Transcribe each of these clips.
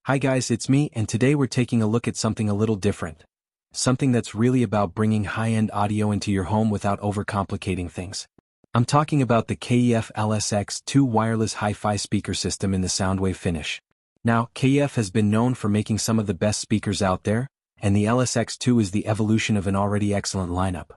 Hi guys, it's me, and today we're taking a look at something a little different. Something that's really about bringing high-end audio into your home without overcomplicating things. I'm talking about the KEF LSX II wireless hi-fi speaker system in the Soundwave finish. Now, KEF has been known for making some of the best speakers out there, and the LSX II is the evolution of an already excellent lineup.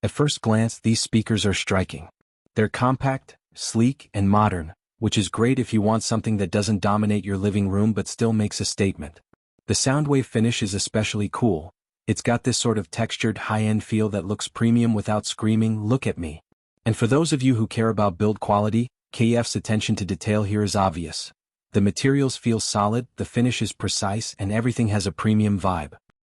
At first glance, these speakers are striking. They're compact, sleek, and modern, which is great if you want something that doesn't dominate your living room but still makes a statement. The Soundwave finish is especially cool. It's got this sort of textured high-end feel that looks premium without screaming, "Look at me." And for those of you who care about build quality, KEF's attention to detail here is obvious. The materials feel solid, the finish is precise, and everything has a premium vibe.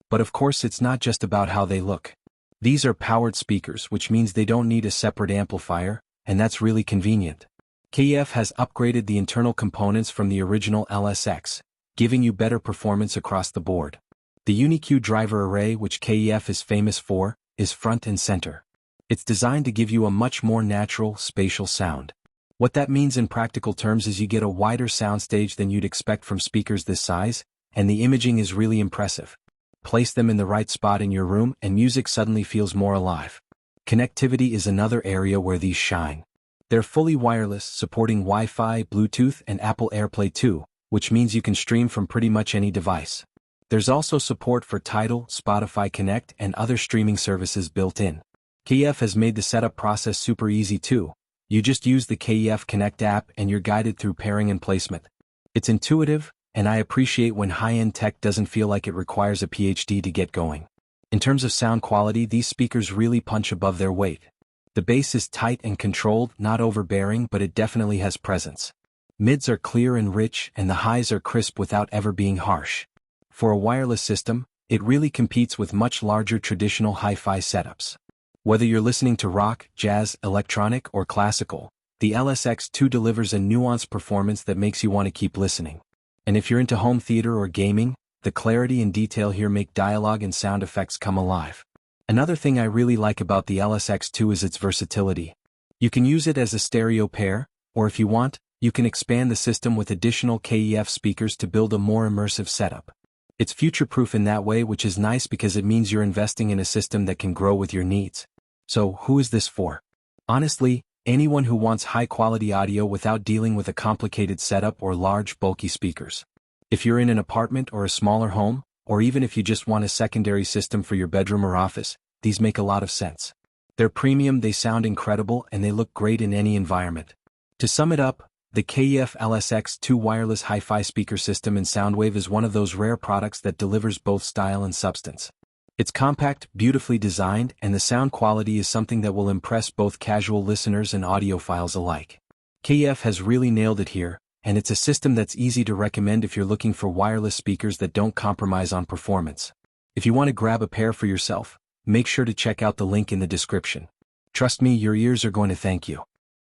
But of course it's not just about how they look. These are powered speakers, which means they don't need a separate amplifier, and that's really convenient. KEF has upgraded the internal components from the original LSX, giving you better performance across the board. The Uni-Q driver array, which KEF is famous for, is front and center. It's designed to give you a much more natural, spatial sound. What that means in practical terms is you get a wider soundstage than you'd expect from speakers this size, and the imaging is really impressive. Place them in the right spot in your room and music suddenly feels more alive. Connectivity is another area where these shine. They're fully wireless, supporting Wi-Fi, Bluetooth, and Apple AirPlay too, which means you can stream from pretty much any device. There's also support for Tidal, Spotify Connect, and other streaming services built in. KEF has made the setup process super easy too. You just use the KEF Connect app and you're guided through pairing and placement. It's intuitive, and I appreciate when high-end tech doesn't feel like it requires a PhD to get going. In terms of sound quality, these speakers really punch above their weight. The bass is tight and controlled, not overbearing, but it definitely has presence. Mids are clear and rich, and the highs are crisp without ever being harsh. For a wireless system, it really competes with much larger traditional hi-fi setups. Whether you're listening to rock, jazz, electronic, or classical, the LSX II delivers a nuanced performance that makes you want to keep listening. And if you're into home theater or gaming, the clarity and detail here make dialogue and sound effects come alive. Another thing I really like about the LSX II is its versatility. You can use it as a stereo pair, or if you want, you can expand the system with additional KEF speakers to build a more immersive setup. It's future-proof in that way, which is nice because it means you're investing in a system that can grow with your needs. So, who is this for? Honestly, anyone who wants high-quality audio without dealing with a complicated setup or large, bulky speakers. If you're in an apartment or a smaller home, or even if you just want a secondary system for your bedroom or office, these make a lot of sense. They're premium, they sound incredible, and they look great in any environment. To sum it up, the KEF LSX II wireless hi-fi speaker system in Soundwave is one of those rare products that delivers both style and substance. It's compact, beautifully designed, and the sound quality is something that will impress both casual listeners and audiophiles alike. KEF has really nailed it here, and it's a system that's easy to recommend if you're looking for wireless speakers that don't compromise on performance. If you want to grab a pair for yourself, make sure to check out the link in the description. Trust me, your ears are going to thank you.